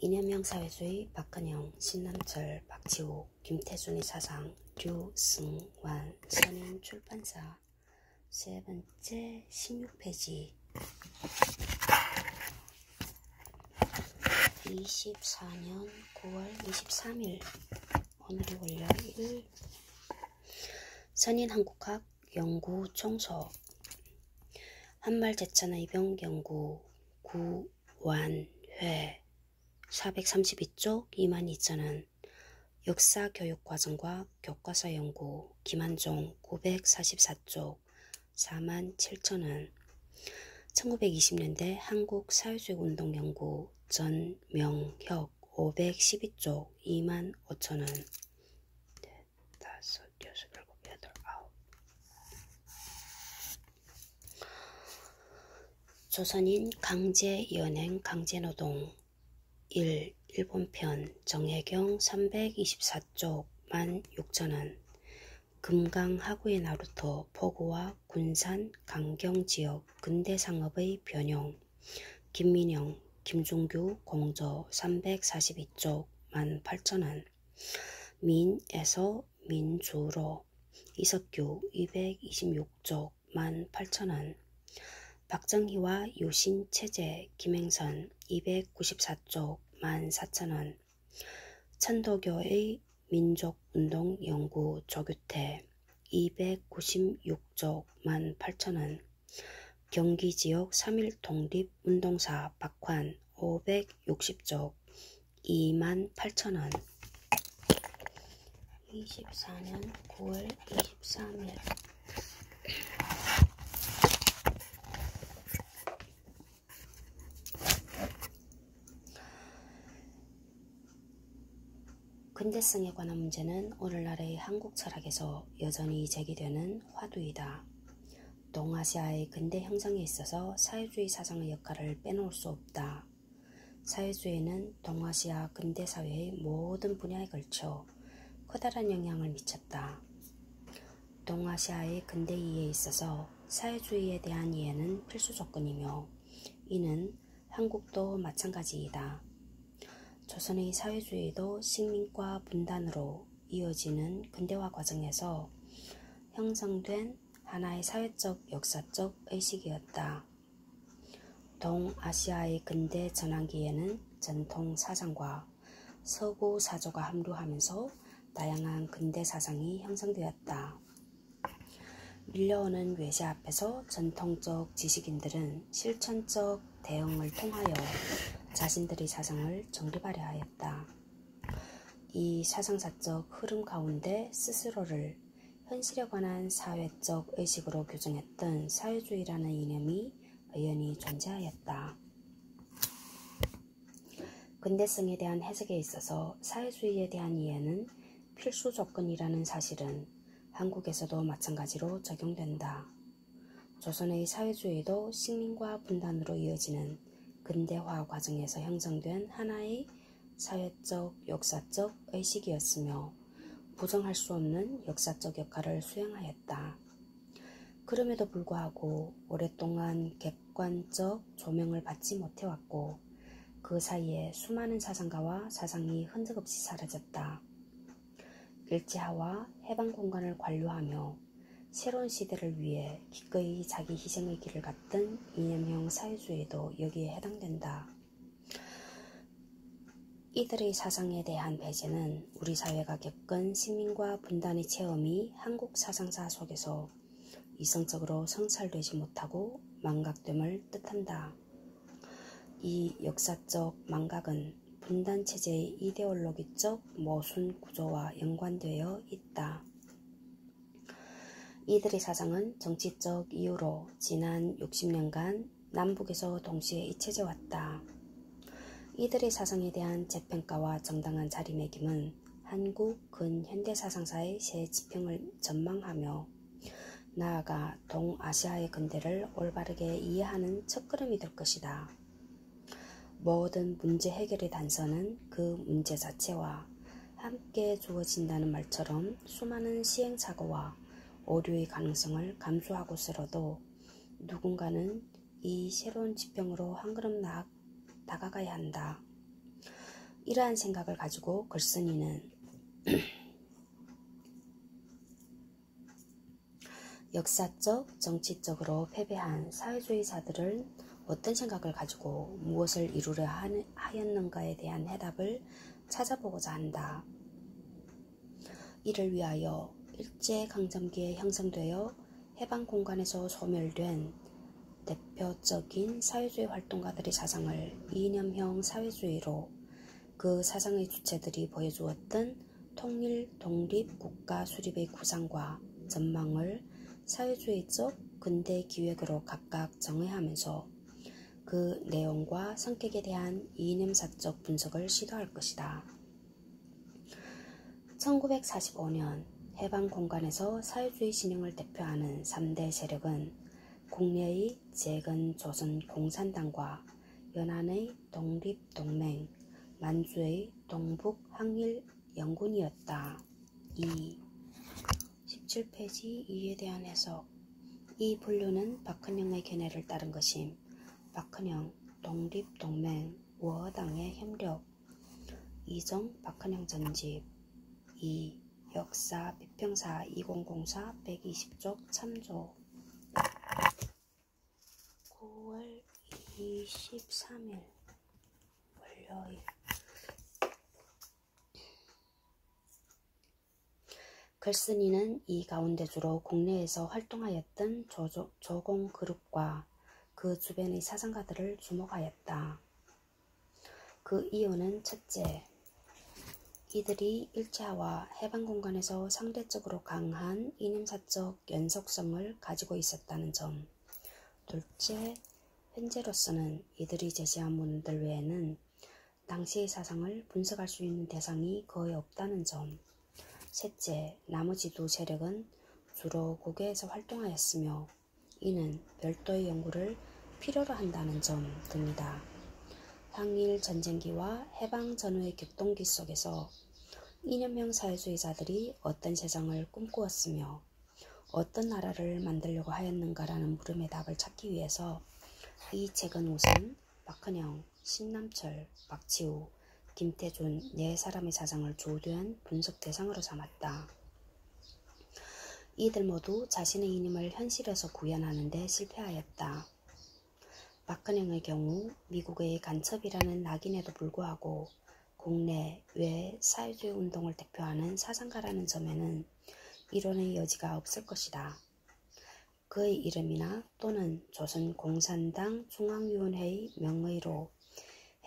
이념형 사회주의 박근영, 신남철, 박지욱, 김태순의 사상, 류승완, 선인 출판사. 세 번째 16페이지. 24년 9월 23일. 오늘이 월요일. 선인 한국학 연구 총서. 한말제천의병 연구 구완회 432쪽 22,000원. 역사교육과정과 교과서 연구 김한종 944쪽 47,000원. 1920년대 한국사회주의운동 연구 전명혁 512쪽 25,000원. 다섯, 여섯, 일곱, 여덟, 아홉. 조선인 강제연행 강제노동 1. 일본편 정혜경 324쪽 16,000원. 금강하구의 나루토 포구와 군산 강경지역 근대상업의 변형 김민영 김종규 공저 342쪽 18,000원. 민에서 민주로 이석규 226쪽 18,000원. 박정희와 유신체제 김행선 294쪽 14,000원. 천도교의 민족운동연구 조규태 296쪽 18,000원. 경기지역 3.1 독립운동사 박환 560쪽 28,000원. 24년 9월 23일. 근대성에 관한 문제는 오늘날의 한국 철학에서 여전히 제기되는 화두이다. 동아시아의 근대 형성에 있어서 사회주의 사상의 역할을 빼놓을 수 없다. 사회주의는 동아시아 근대 사회의 모든 분야에 걸쳐 커다란 영향을 미쳤다. 동아시아의 근대 이해에 있어서 사회주의에 대한 이해는 필수 조건이며 이는 한국도 마찬가지이다. 조선의 사회주의도 식민과 분단으로 이어지는 근대화 과정에서 형성된 하나의 사회적 역사적 의식이었다. 동아시아의 근대 전환기에는 전통 사상과 서구 사조가 합류하면서 다양한 근대 사상이 형성되었다. 밀려오는 외세 앞에서 전통적 지식인들은 실천적 대응을 통하여 자신들의 사상을 정립하려 하였다. 이 사상사적 흐름 가운데 스스로를 현실에 관한 사회적 의식으로 규정했던 사회주의라는 이념이 의연히 존재하였다. 근대성에 대한 해석에 있어서 사회주의에 대한 이해는 필수 조건이라는 사실은 한국에서도 마찬가지로 적용된다. 조선의 사회주의도 식민과 분단으로 이어지는 근대화 과정에서 형성된 하나의 사회적 역사적 의식이었으며 부정할 수 없는 역사적 역할을 수행하였다. 그럼에도 불구하고 오랫동안 객관적 조명을 받지 못해왔고 그 사이에 수많은 사상가와 사상이 흔적 없이 사라졌다. 일제하와 해방 공간을 관료하며 새로운 시대를 위해 기꺼이 자기 희생의 길을 갔던 이념형 사회주의도 여기에 해당된다. 이들의 사상에 대한 배제는 우리 사회가 겪은 식민과 분단의 체험이 한국 사상사 속에서 이성적으로 성찰되지 못하고 망각됨을 뜻한다. 이 역사적 망각은 분단체제의 이데올로기적 모순 구조와 연관되어 있다. 이들의 사상은 정치적 이유로 지난 60년간 남북에서 동시에 잊혀져 왔다. 이들의 사상에 대한 재평가와 정당한 자리매김은 한국 근현대 사상사의 새 지평을 전망하며 나아가 동아시아의 근대를 올바르게 이해하는 첫걸음이 될 것이다. 모든 문제 해결의 단서는 그 문제 자체와 함께 주어진다는 말처럼 수많은 시행착오와 오류의 가능성을 감수하고서라도 누군가는 이 새로운 지평으로 한 걸음 다가가야 한다. 이러한 생각을 가지고 글쓴 이는 역사적, 정치적으로 패배한 사회주의자들은 어떤 생각을 가지고 무엇을 이루려 하였는가에 대한 해답을 찾아보고자 한다. 이를 위하여 일제강점기에 형성되어 해방공간에서 소멸된 대표적인 사회주의 활동가들의 사상을 이념형 사회주의로 그 사상의 주체들이 보여주었던 통일, 독립, 국가 수립의 구상과 전망을 사회주의적 근대 기획으로 각각 정의하면서 그 내용과 성격에 대한 이념사적 분석을 시도할 것이다. 1945년 해방공간에서 사회주의 진영을 대표하는 3대 세력은 국내의 재건 조선공산당과 연안의 독립동맹, 만주의 동북항일연군이었다. 17페이지 2에 대한 해석. 이 분류는 박헌영의 견해를 따른 것임. 박헌영, 독립동맹, 우어당의 협력. 이정 박헌영 전집. 2. 역사 비평사 2004 120쪽 참조. 9월 23일 월요일. 글쓴 이는 이 가운데 주로 국내에서 활동하였던 조공그룹과 그 주변의 사상가들을 주목하였다. 그 이유는 첫째, 이들이 일제와 해방공간에서 상대적으로 강한 이념사적 연속성을 가지고 있었다는 점. 둘째, 현재로서는 이들이 제시한 문헌들 외에는 당시의 사상을 분석할 수 있는 대상이 거의 없다는 점. 셋째, 나머지 두 세력은 주로 국외에서 활동하였으며 이는 별도의 연구를 필요로 한다는 점 등이다. 항일 전쟁기와 해방 전후의 격동기 속에서 이념형 사회주의자들이 어떤 세상을 꿈꾸었으며 어떤 나라를 만들려고 하였는가라는 물음의 답을 찾기 위해서 이 책은 우선 박헌영, 신남철, 박치우, 김태준 네 사람의 사상을 주된 분석 대상으로 삼았다. 이들 모두 자신의 이념을 현실에서 구현하는 데 실패하였다. 박헌영의 경우 미국의 간첩이라는 낙인에도 불구하고 국내 외 사회주의 운동을 대표하는 사상가라는 점에는 이론의 여지가 없을 것이다. 그의 이름이나 또는 조선공산당 중앙위원회의 명의로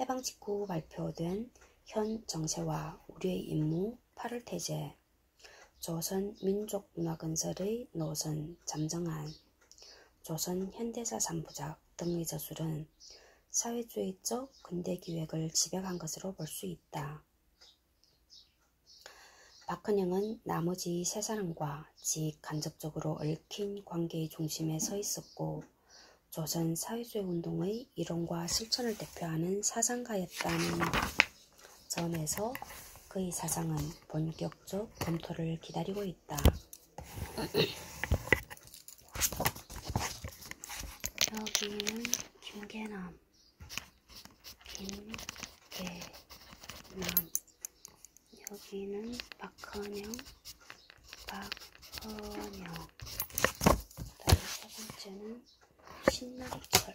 해방 직후 발표된 현 정세와 우리의 임무 8월 태제, 조선민족문화건설의 노선 잠정안, 조선 현대사 3부작 등의 저술은 사회주의적 근대기획을 집약한 것으로 볼 수 있다. 박헌영은 나머지 세 사람과 직간접적으로 얽힌 관계의 중심에 서 있었고 조선 사회주의 운동의 이론과 실천을 대표하는 사상가였다는 점에서 그의 사상은 본격적 검토를 기다리고 있다. 여기는 김계남, 여기는 박헌영. 세 번째는 신남철.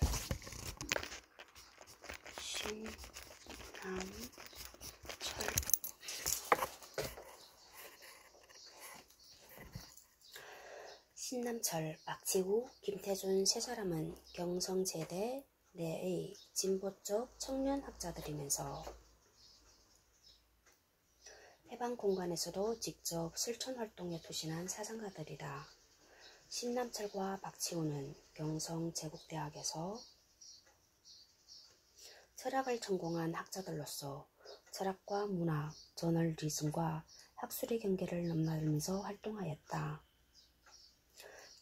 신남철, 박치우, 김태준 세 사람은 경성제대 내의 진보적 청년학자들이면서 해방공간에서도 직접 실천활동에 투신한 사상가들이다. 신남철과 박치우는 경성제국대학에서 철학을 전공한 학자들로서 철학과 문학, 저널리즘과 학술의 경계를 넘나들면서 활동하였다.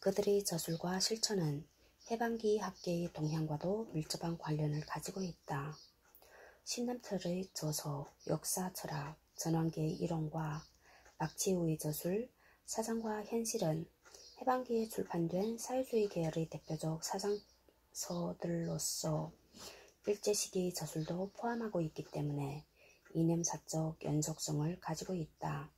그들의 저술과 실천은 해방기 학계의 동향과도 밀접한 관련을 가지고 있다. 신남철의 저서, 역사철학, 전환기의 이론과 박치우의 저술, 사상과 현실은 해방기에 출판된 사회주의 계열의 대표적 사상서들로서 일제시기의 저술도 포함하고 있기 때문에 이념사적 연속성을 가지고 있다.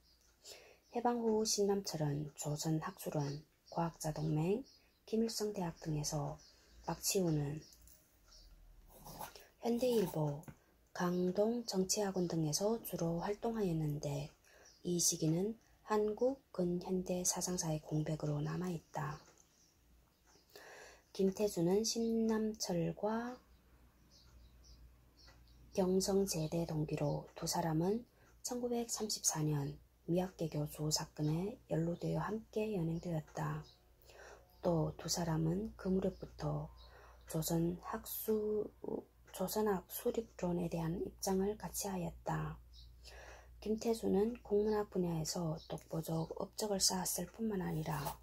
해방 후 신남철은 조선학술원, 과학자동맹, 김일성대학 등에서, 박치우는 현대일보, 강동정치학원 등에서 주로 활동하였는데 이 시기는 한국 근현대 사상사의 공백으로 남아있다. 김태준은 신남철과 경성제대 동기로 두 사람은 1934년 미학개교 조 사건에 연루되어 함께 연행되었다. 또 두 사람은 그 무렵부터 조선학 수립론에 대한 입장을 같이 하였다. 김태준은 국문학 분야에서 독보적 업적을 쌓았을 뿐만 아니라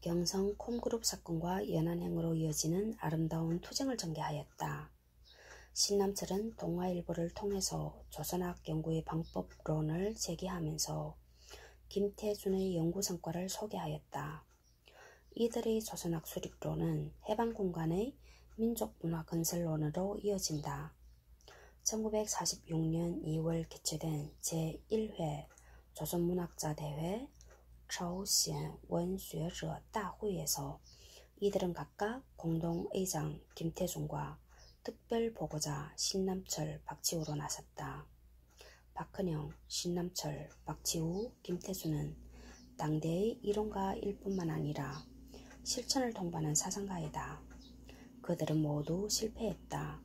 경성 콤그룹 사건과 연안행으로 이어지는 아름다운 투쟁을 전개하였다. 신남철은 동아일보를 통해서 조선학 연구의 방법론을 제기하면서 김태준의 연구 성과를 소개하였다. 이들의 조선학 수립론은 해방공간의 민족문화 건설론으로 이어진다. 1946년 2월 개최된 제1회 조선문학자대회朝鲜文学者大会에서 이들은 각각 공동의장 김태준과 특별보고자 신남철, 박치우로 나섰다. 박헌영, 신남철, 박치우, 김태준은 당대의 이론가일 뿐만 아니라 실천을 동반한 사상가이다. 그들은 모두 실패했다.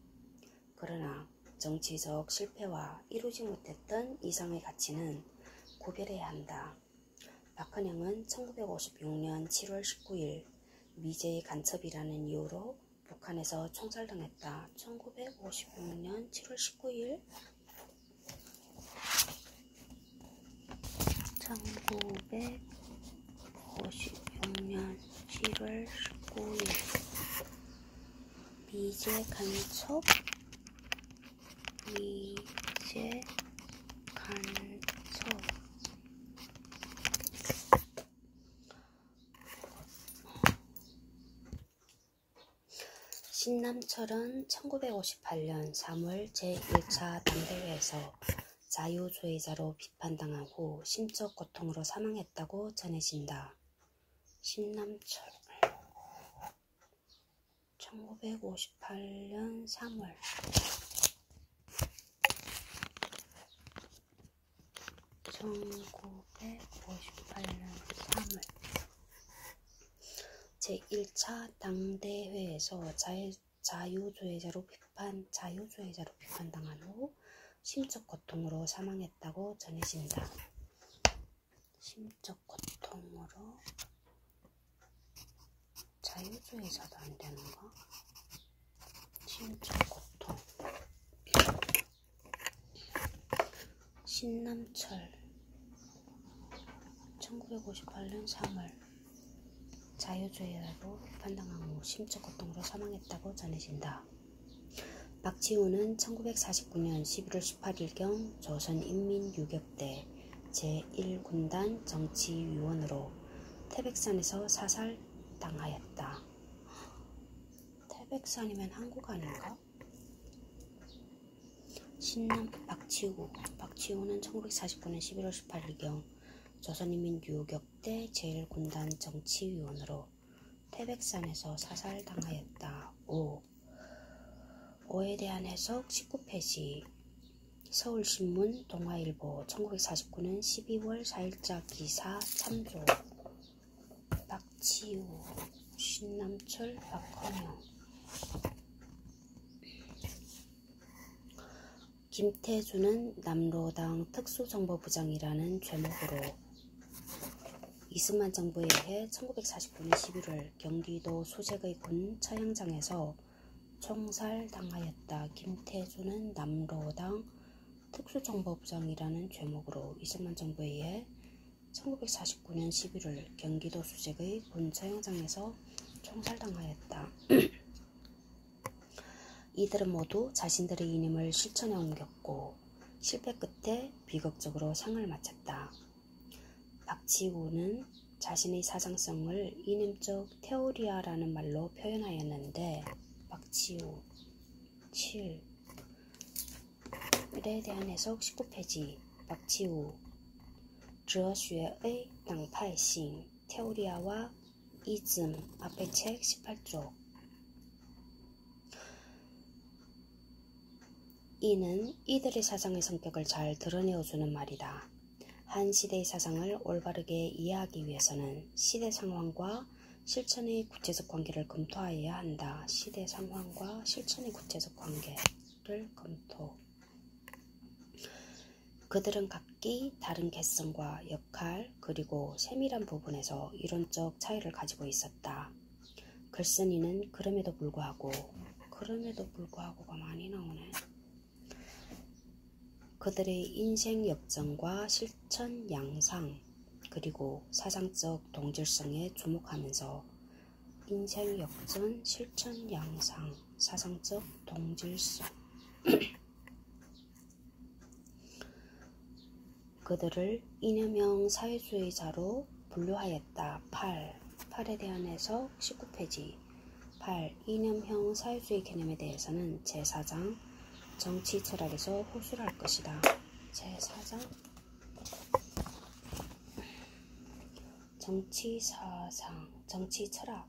그러나 정치적 실패와 이루지 못했던 이상의 가치는 구별해야 한다. 박헌영은 1956년 7월 19일 미제의 간첩이라는 이유로 북한에서 총살당했다. 1956년 7월 19일 1956년 7월 19일 미제 간첩 신남철은 1958년 3월 제1차 당대회에서 자유주의자로 비판당한 후 심적 고통으로 사망했다고 전해진다. 신남철 1958년 3월 제1차 당대회에서 자유주의자로 비판당한 후 심적 고통으로 사망했다고 전해진다. 심적 고통으로 자유주의자도 안 되는가? 심적 고통. 신남철 1958년 3월 자유주의자로 비판당한 후 심적 고통으로 사망했다고 전해진다. 박치우는 1949년 11월 18일경 조선인민유격대 제1군단 정치위원으로 태백산에서 사살당하였다. 태백산이면 한국 아닌가? 박치우는 1949년 11월 18일경 조선인민유격대 제1군단 정치위원으로 태백산에서 사살당하였다. 5에 대한 해석 19페이지. 서울신문, 동아일보 1949년 12월 4일자 기사 참조. 박치우, 신남철, 박헌영. 김태준은 남로당 특수정보부장이라는 죄목으로 이승만 정부에 의해 1949년 11월 경기도 수색의 군 처형장에서 총살당하였다. 김태준은 남로당 특수정보부장이라는 죄목으로 이승만 정부에 의해 1949년 11월 경기도 수색의 군 처형장에서 총살당하였다. 이들은 모두 자신들의 이념을 실천에 옮겼고 실패 끝에 비극적으로 생을 마쳤다. 박치우는 자신의 사상성을 이념적 테오리아라는 말로 표현하였는데 박치우 7 그대에 대한 해석 19페이지 박지우 哲学의 당파이싱 테오리아와 이즘 앞의 책 18쪽. 이는 이들의 사상의 성격을 잘 드러내어주는 말이다. 한 시대의 사상을 올바르게 이해하기 위해서는 시대 상황과 실천의 구체적 관계를 검토하여야 한다. 시대 상황과 실천의 구체적 관계를 검토. 그들은 각기 다른 개성과 역할 그리고 세밀한 부분에서 이론적 차이를 가지고 있었다. 글쓴이는 그럼에도 불구하고가 많이 나오네. 그들의 인생 역정과 실천 양상 그리고 사상적 동질성에 주목하면서 인생 역전, 실천 양상, 사상적 동질성 그들을 이념형 사회주의자로 분류하였다. 8에 대한 해석 19페이지 8. 이념형 사회주의 개념에 대해서는 제4장 정치 철학에서 호소를 할 것이다. 제4장 정치 철학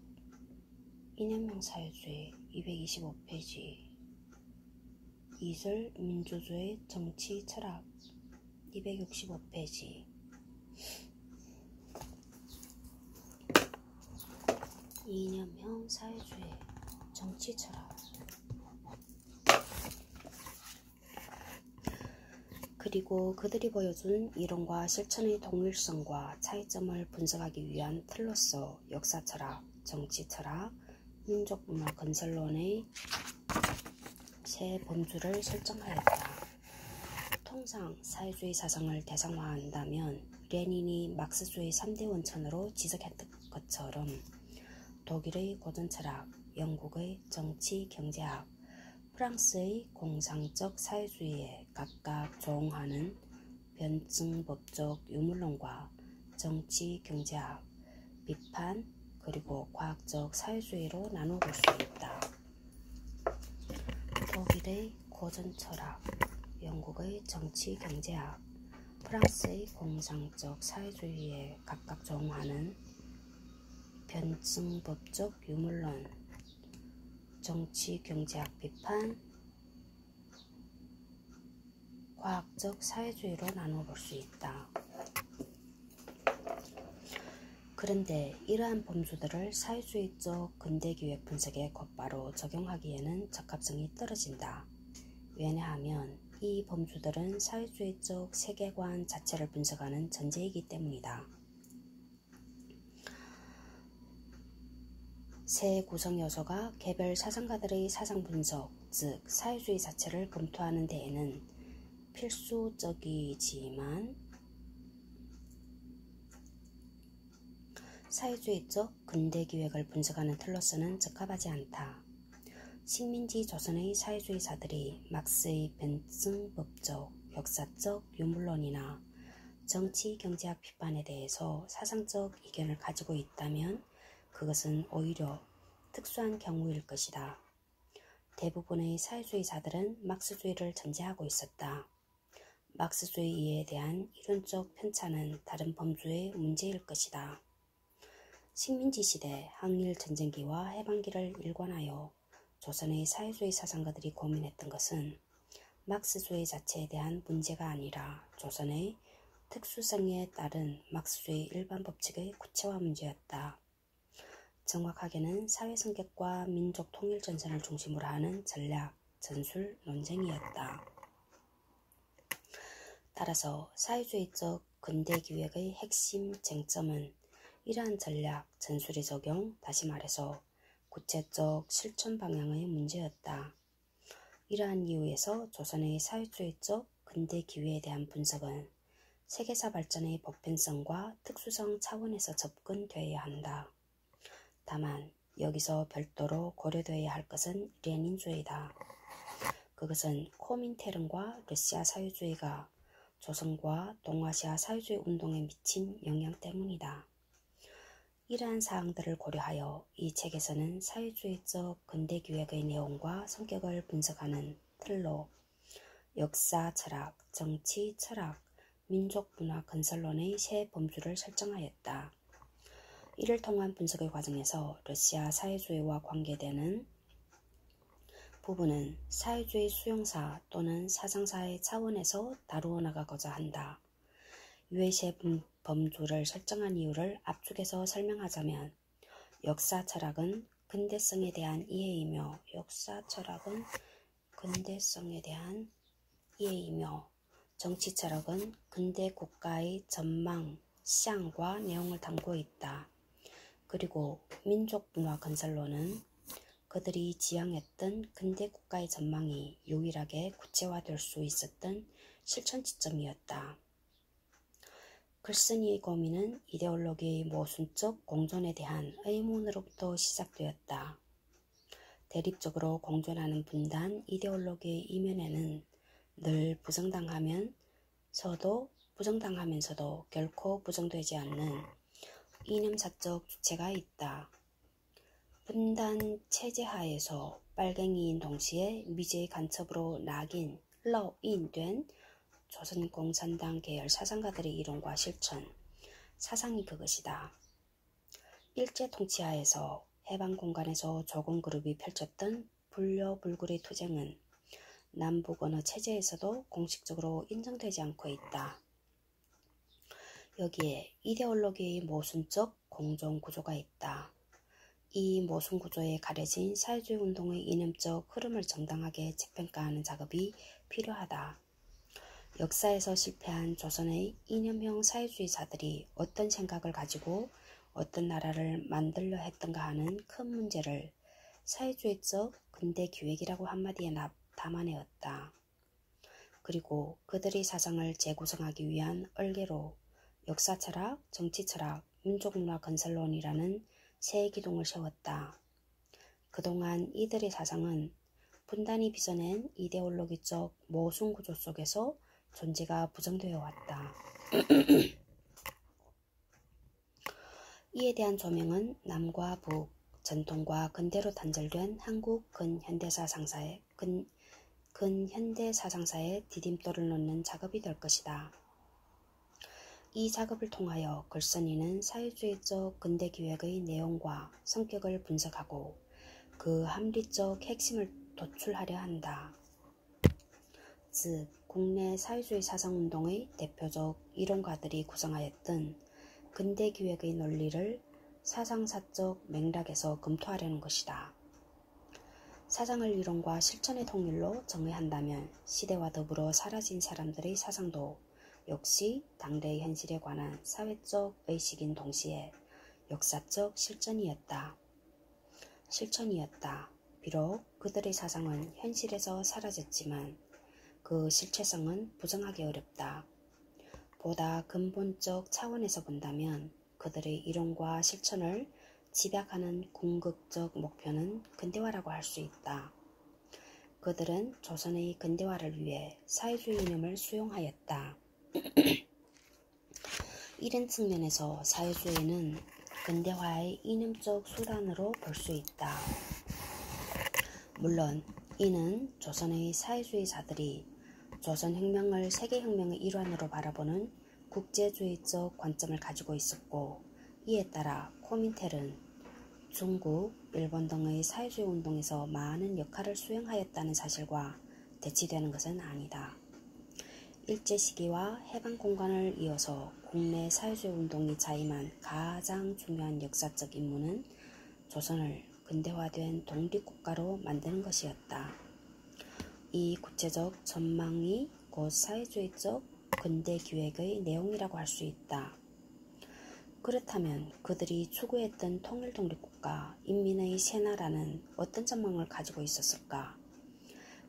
이념형 사회주의 225페이지 이슬 민주주의 정치 철학 265페이지 이념형 사회주의 정치 철학 그리고 그들이 보여준 이론과 실천의 동일성과 차이점을 분석하기 위한 틀로서 역사 철학, 정치 철학, 민족문화 건설론의 세 범주를 설정하였다. 통상 사회주의 사상을 대상화한다면 레닌이 막스주의 3대 원천으로 지적했던 것처럼 독일의 고전 철학, 영국의 정치 경제학, 프랑스의 공상적 사회주의에 각각 조응하는 변증법적 유물론과 정치 경제학, 비판, 그리고 과학적 사회주의로 나눠볼 수 있다. 독일의 고전 철학, 영국의 정치 경제학, 프랑스의 공상적 사회주의에 각각 조응하는 변증법적 유물론, 정치 경제학 비판, 과학적 사회주의로 나누어 볼 수 있다. 그런데 이러한 범주들을 사회주의적 근대기획 분석에 곧바로 적용하기에는 적합성이 떨어진다. 왜냐하면 이 범주들은 사회주의적 세계관 자체를 분석하는 전제이기 때문이다. 세 구성 요소가 개별 사상가들의 사상 분석, 즉 사회주의 자체를 검토하는 데에는 필수적이지만 사회주의적 근대기획을 분석하는 틀로서는 적합하지 않다. 식민지 조선의 사회주의사들이 막스의 변증법적, 역사적 유물론이나 정치 경제학 비판에 대해서 사상적 이견을 가지고 있다면 그것은 오히려 특수한 경우일 것이다. 대부분의 사회주의자들은 막스주의를 전제하고 있었다. 막스주의에 대한 이론적 편차는 다른 범주의 문제일 것이다. 식민지 시대, 항일 전쟁기와 해방기를 일관하여 조선의 사회주의 사상가들이 고민했던 것은 막스주의 자체에 대한 문제가 아니라 조선의 특수성에 따른 막스주의 일반 법칙의 구체화 문제였다. 정확하게는 사회 성격과 민족 통일 전선을 중심으로 하는 전략, 전술 논쟁이었다. 따라서 사회주의적 근대기획의 핵심 쟁점은 이러한 전략, 전술의 적용, 다시 말해서 구체적 실천 방향의 문제였다. 이러한 이유에서 조선의 사회주의적 근대기획에 대한 분석은 세계사 발전의 보편성과 특수성 차원에서 접근되어야 한다. 다만 여기서 별도로 고려되어야 할 것은 레닌주의다. 그것은 코민테른과 러시아 사회주의가 조선과 동아시아 사회주의 운동에 미친 영향 때문이다. 이러한 사항들을 고려하여 이 책에서는 사회주의적 근대기획의 내용과 성격을 분석하는 틀로 역사 철학, 정치 철학, 민족 문화 건설론의 세 범주를 설정하였다. 이를 통한 분석의 과정에서 러시아 사회주의와 관계되는 부분은 사회주의 수용사 또는 사상사의 차원에서 다루어 나가고자 한다. 이외의 세 범주를 설정한 이유를 압축해서 설명하자면 역사 철학은 근대성에 대한 이해이며 정치 철학은 근대 국가의 전망, 시향과 내용을 담고 있다. 그리고 민족 문화 건설론은 그들이 지향했던 근대 국가의 전망이 유일하게 구체화될 수 있었던 실천 지점이었다. 글쓴이의 고민은 이데올로기의 모순적 공존에 대한 의문으로부터 시작되었다. 대립적으로 공존하는 분단 이데올로기의 이면에는 늘 부정당하면서도 결코 부정되지 않는 이념사적 주체가 있다. 분단 체제하에서 빨갱이인 동시에 미제의 간첩으로 낙인, 러인된 조선공산당 계열 사상가들의 이론과 실천, 사상이 그것이다. 일제 통치하에서 해방 공간에서 조공 그룹이 펼쳤던 불려불굴의 투쟁은 남북 언어 체제에서도 공식적으로 인정되지 않고 있다. 여기에 이데올로기의 모순적 공존 구조가 있다. 이 모순 구조에 가려진 사회주의 운동의 이념적 흐름을 정당하게 재평가하는 작업이 필요하다. 역사에서 실패한 조선의 이념형 사회주의자들이 어떤 생각을 가지고 어떤 나라를 만들려 했던가 하는 큰 문제를 사회주의적 근대 기획이라고 한마디에 담아내었다. 그리고 그들의 사상을 재구성하기 위한 얼개로 역사 철학, 정치 철학, 민족 문화 건설론이라는 새 기둥을 세웠다. 그동안 이들의 사상은 분단이 빚어낸 이데올로기적 모순 구조 속에서 존재가 부정되어 왔다. 이에 대한 조명은 남과 북, 전통과 근대로 단절된 한국 근현대 사상사의 디딤돌을 놓는 작업이 될 것이다. 이 작업을 통하여 글쓴이는 사회주의적 근대기획의 내용과 성격을 분석하고 그 합리적 핵심을 도출하려 한다. 즉, 국내 사회주의 사상운동의 대표적 이론가들이 구성하였던 근대기획의 논리를 사상사적 맥락에서 검토하려는 것이다. 사상을 이론과 실천의 통일로 정의한다면 시대와 더불어 사라진 사람들의 사상도 역시 당대의 현실에 관한 사회적 의식인 동시에 역사적 실천이었다. 비록 그들의 사상은 현실에서 사라졌지만 그 실체성은 부정하기 어렵다. 보다 근본적 차원에서 본다면 그들의 이론과 실천을 집약하는 궁극적 목표는 근대화라고 할 수 있다. 그들은 조선의 근대화를 위해 사회주의 이념을 수용하였다. 이런 측면에서 사회주의는 근대화의 이념적 수단으로 볼 수 있다. 물론 이는 조선의 사회주의자들이 조선혁명을 세계혁명의 일환으로 바라보는 국제주의적 관점을 가지고 있었고, 이에 따라 코민텔은 중국, 일본 등의 사회주의 운동에서 많은 역할을 수행하였다는 사실과 대치되는 것은 아니다. 일제 시기와 해방 공간을 이어서 국내 사회주의 운동이 자임한 가장 중요한 역사적 임무는 조선을 근대화된 독립국가로 만드는 것이었다. 이 구체적 전망이 곧 사회주의적 근대기획의 내용이라고 할 수 있다. 그렇다면 그들이 추구했던 통일독립국가, 인민의 새나라는 어떤 전망을 가지고 있었을까?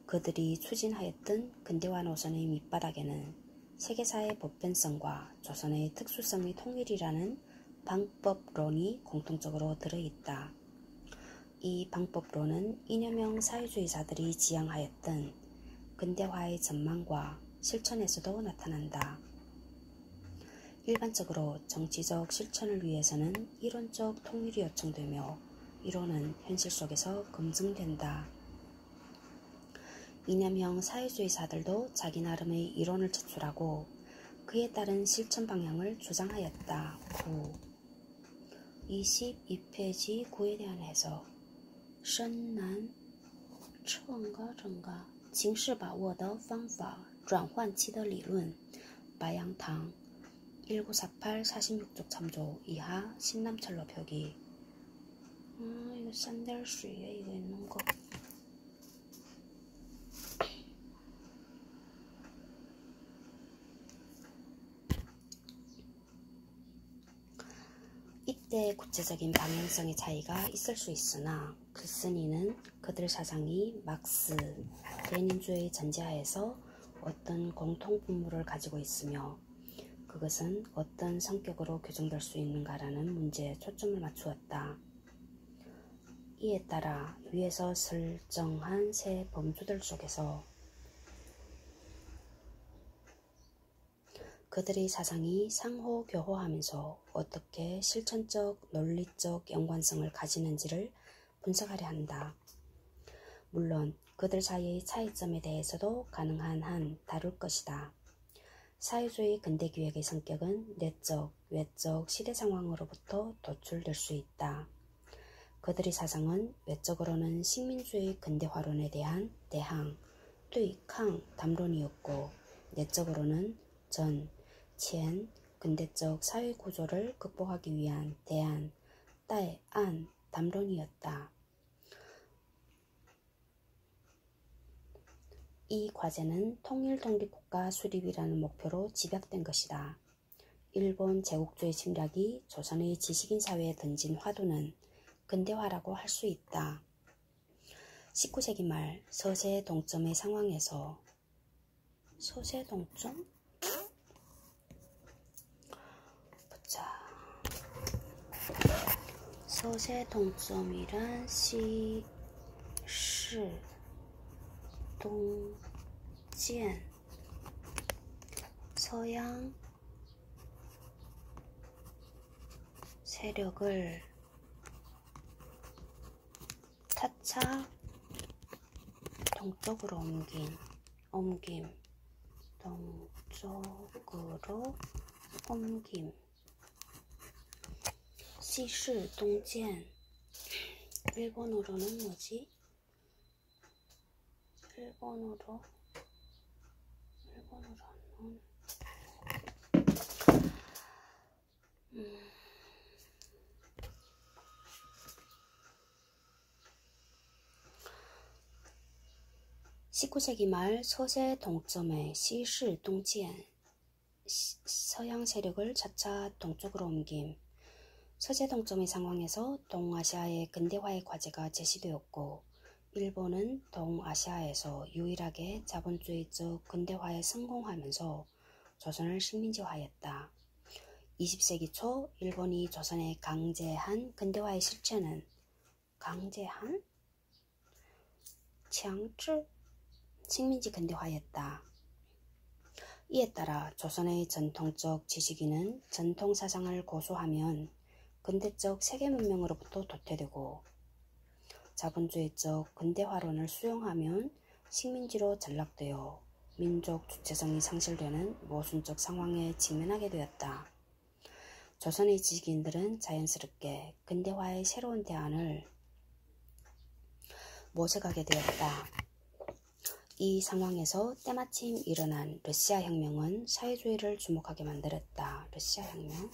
그들이 추진하였던 근대화 노선의 밑바닥에는 세계사의 보편성과 조선의 특수성의 통일이라는 방법론이 공통적으로 들어있다. 이 방법론은 이념형 사회주의자들이 지향하였던 근대화의 전망과 실천에서도 나타난다. 일반적으로 정치적 실천을 위해서는 이론적 통일이 요청되며 이론은 현실 속에서 검증된다. 이념형 사회주의사들도 자기 나름의 이론을 제출하고 그에 따른 실천 방향을 주장하였다. 9. 22페이지 9에 대한 해석. 深难称个整个形式把握的方法转换期的理论白羊堂 1948 46쪽 참조 이하 신남철로 표기. 이거 산델수에 이거 있는 거. 이때 구체적인 방향성의 차이가 있을 수 있으나 글쓴이는 그들 사상이 막스, 레닌주의 전제하에서 어떤 공통분모를 가지고 있으며 그것은 어떤 성격으로 규정될 수 있는가라는 문제에 초점을 맞추었다. 이에 따라 위에서 설정한 세 범주들 속에서 그들의 사상이 상호 교호하면서 어떻게 실천적, 논리적 연관성을 가지는지를 분석하려 한다. 물론 그들 사이의 차이점에 대해서도 가능한 한 다룰 것이다. 사회주의 근대기획의 성격은 내적, 외적 시대 상황으로부터 도출될 수 있다. 그들의 사상은 외적으로는 식민주의 근대화론에 대한 대항, 对抗 담론이었고 내적으로는 전, 前 근대적 사회구조를 극복하기 위한 대안, 代案 담론이었다. 이 과제는 통일 독립국가 수립이라는 목표로 집약된 것이다. 일본 제국주의 침략이 조선의 지식인 사회에 던진 화두는 근대화라고 할 수 있다. 19세기 말 서세 동점의 상황에서 서세 동점? 보자. 서세 동점이란 시, 시, 동지엔 서양 세력을 차차 동쪽으로 동쪽으로 옮김 시시 동지엔 일본어로는 뭐지? 일본어로 안 19세기 말 서세 동점의 시시 동지엔 서양 세력을 차차 동쪽으로 옮김. 서세 동점의 상황에서 동아시아의 근대화의 과제가 제시되었고 일본은 동아시아에서 유일하게 자본주의적 근대화에 성공하면서 조선을 식민지화했다. 20세기 초 일본이 조선에 강제한 근대화의 실체는 강제한? 强制 식민지 근대화였다. 이에 따라 조선의 전통적 지식인은 전통 사상을 고수하면 근대적 세계 문명으로부터 도태되고 자본주의적 근대화론을 수용하면 식민지로 전락되어 민족 주체성이 상실되는 모순적 상황에 직면하게 되었다. 조선의 지식인들은 자연스럽게 근대화의 새로운 대안을 모색하게 되었다. 이 상황에서 때마침 일어난 러시아 혁명은 사회주의를 주목하게 만들었다. 러시아 혁명.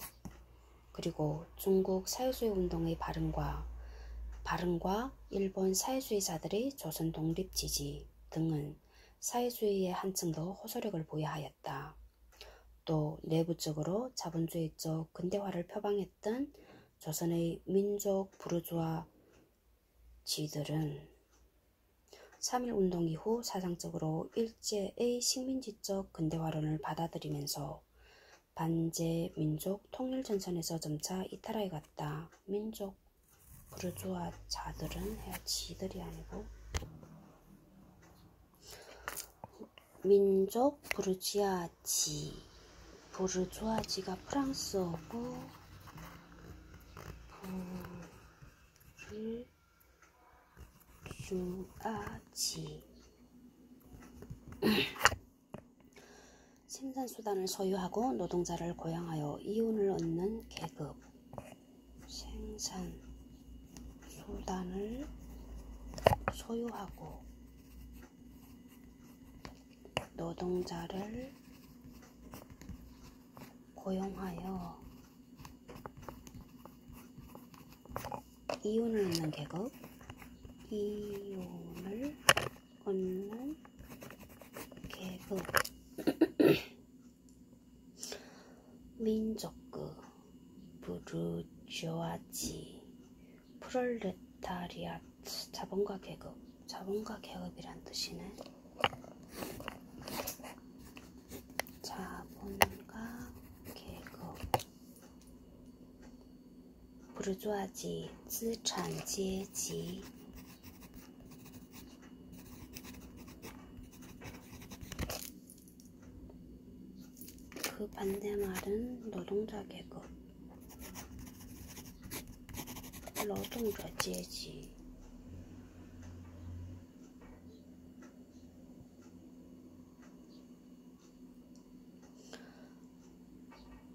그리고 중국 사회주의 운동의 발흥과 일본 사회주의자들의 조선 독립 지지 등은 사회주의에 한층 더 호소력을 부여하였다. 또 내부적으로 자본주의적 근대화를 표방했던 조선의 민족 부르주아지들은 3.1운동 이후 사상적으로 일제의 식민지적 근대화론을 받아들이면서 반제 민족 통일 전선에서 점차 이탈해 갔다. 민족 부르주아자들은 지들이 아니고 민족 부르주아지가 프랑스어고 부르주아지 생산수단을 소유하고 노동자를 고용하여 이윤을 얻는 계급. 생산수단을 소유하고 노동자를 고용하여 이윤을 얻는 계급. 이윤을 얻는 계급. 민족그, 부르주아지, 프롤레타리아트, 자본가 계급. 자본가 계급이란 뜻이네. 자본가 계급. 부르주아지, 资产阶级. 그 반대말은 노동자 계급. 노동자阶级.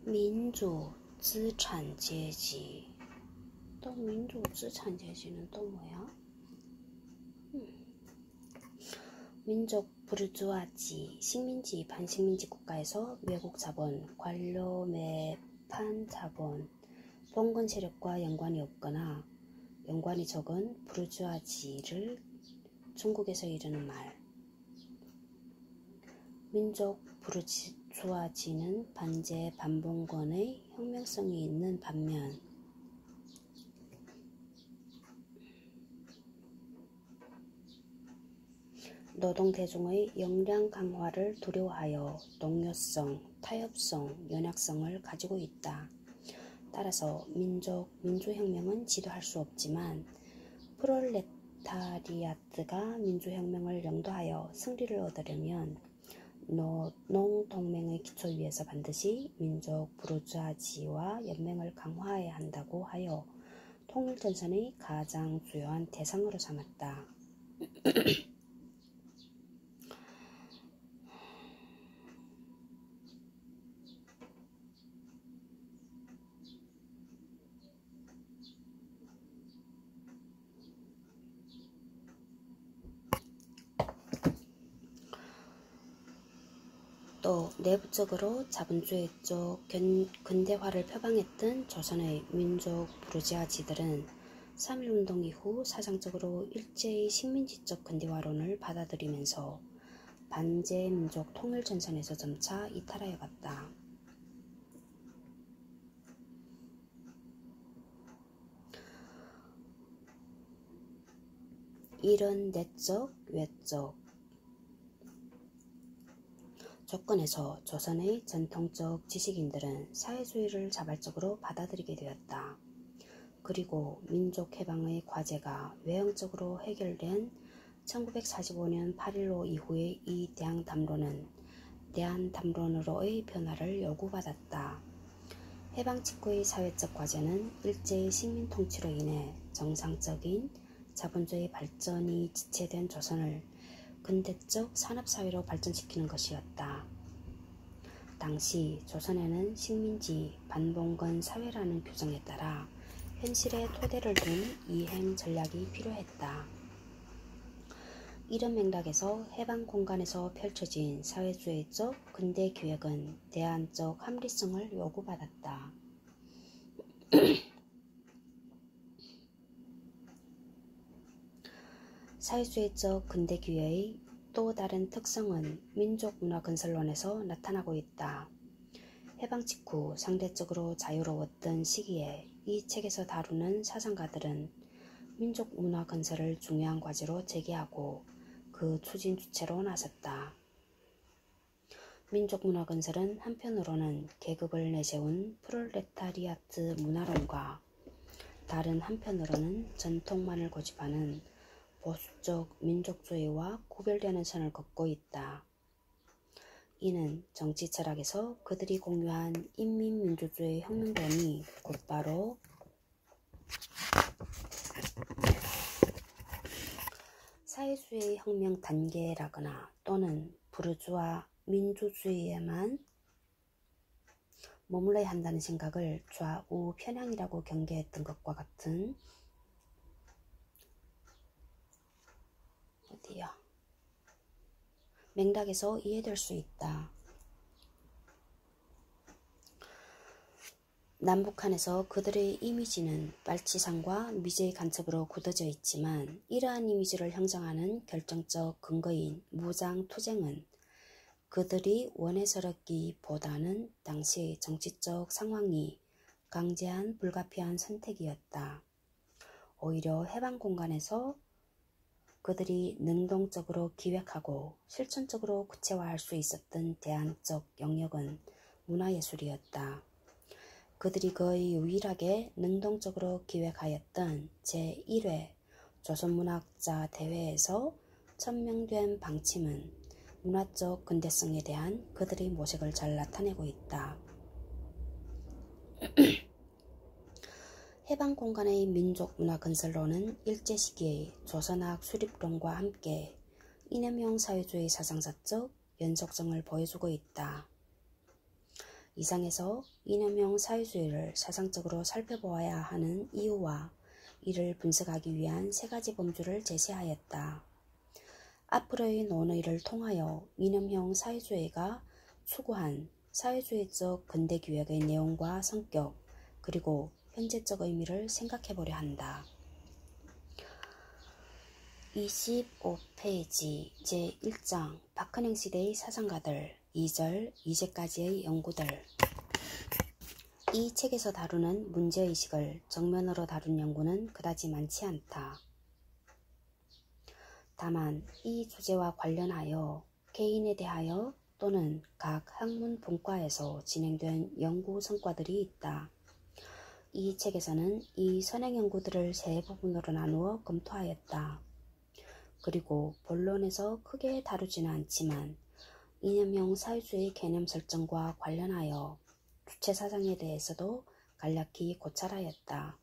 민주资产阶级. 또 민주资产阶级는 또 뭐야? 민족 부르주아지, 식민지, 반식민지 국가에서 외국 자본, 관료 매판 자본, 봉건 세력과 연관이 없거나 연관이 적은 부르주아지를 중국에서 이르는 말. 민족 부르주아지는 반제 반봉건의 혁명성이 있는 반면 노동대중의 역량 강화를 두려워하여 동요성, 타협성, 연약성을 가지고 있다. 따라서 민주혁명은 지도할 수 없지만 프롤레타리아트가 민주혁명을 영도하여 승리를 얻으려면 노동동맹의 기초 위에서 반드시 민족 부르주아지와 연맹을 강화해야 한다고 하여 통일전선의 가장 주요한 대상으로 삼았다. 또 내부적으로 자본주의적 근대화를 표방했던 조선의 민족 부르주아지들은 3.1운동 이후 사상적으로 일제의 식민지적 근대화론을 받아들이면서 반제민족 통일전선에서 점차 이탈하여 갔다. 이런 내적, 외적 조건에서 조선의 전통적 지식인들은 사회주의를 자발적으로 받아들이게 되었다. 그리고 민족해방의 과제가 외형적으로 해결된 1945년 8.15 이후의 이 대항담론은 대한담론으로의 변화를 요구받았다. 해방 직후의 사회적 과제는 일제의 식민 통치로 인해 정상적인 자본주의 발전이 지체된 조선을 근대적 산업사회로 발전시키는 것이었다. 당시 조선에는 식민지 반봉건 사회라는 규정에 따라 현실의 토대를 둔 이행 전략이 필요했다. 이런 맥락에서 해방 공간에서 펼쳐진 사회주의적 근대 기획은 대안적 합리성을 요구받았다. 사회주의적 근대 기회의 또 다른 특성은 민족문화건설론에서 나타나고 있다. 해방 직후 상대적으로 자유로웠던 시기에 이 책에서 다루는 사상가들은 민족문화건설을 중요한 과제로 제기하고 그 추진 주체로 나섰다. 민족문화건설은 한편으로는 계급을 내세운 프롤레타리아트 문화론과 다른 한편으로는 전통만을 고집하는 보수적 민족주의와 구별되는 선을 긋고 있다. 이는 정치 철학에서 그들이 공유한 인민민주주의 혁명론이 곧바로 사회주의 혁명 단계라거나 또는 부르주아 민주주의에만 머물러야 한다는 생각을 좌우 편향이라고 경계했던 것과 같은 맥락에서 이해될 수 있다. 남북한에서 그들의 이미지는 빨치산과 미제의 간첩으로 굳어져 있지만 이러한 이미지를 형성하는 결정적 근거인 무장투쟁은 그들이 원해서였기보다는 당시의 정치적 상황이 강제한 불가피한 선택이었다. 오히려 해방 공간에서 그들이 능동적으로 기획하고 실천적으로 구체화할 수 있었던 대안적 영역은 문화예술이었다. 그들이 거의 유일하게 능동적으로 기획하였던 제1회 조선문학자 대회에서 천명된 방침은 문화적 근대성에 대한 그들의 모색을 잘 나타내고 있다. 해방 공간의 민족 문화 건설론은 일제 시기의 조선학 수립론과 함께 이념형 사회주의 사상사적 연속성을 보여주고 있다. 이상에서 이념형 사회주의를 사상적으로 살펴보아야 하는 이유와 이를 분석하기 위한 세 가지 범주를 제시하였다. 앞으로의 논의를 통하여 이념형 사회주의가 추구한 사회주의적 근대기획의 내용과 성격 그리고 현재적 의미를 생각해보려 한다. 25페이지 제1장 박헌영 시대의 사상가들 2절 이제까지의 연구들. 이 책에서 다루는 문제의식을 정면으로 다룬 연구는 그다지 많지 않다. 다만 이 주제와 관련하여 개인에 대하여 또는 각 학문 분과에서 진행된 연구 성과들이 있다. 이 책에서는 이 선행 연구들을 세 부분으로 나누어 검토하였다. 그리고 본론에서 크게 다루지는 않지만 이념형 사회주의 개념 설정과 관련하여 주체 사상에 대해서도 간략히 고찰하였다.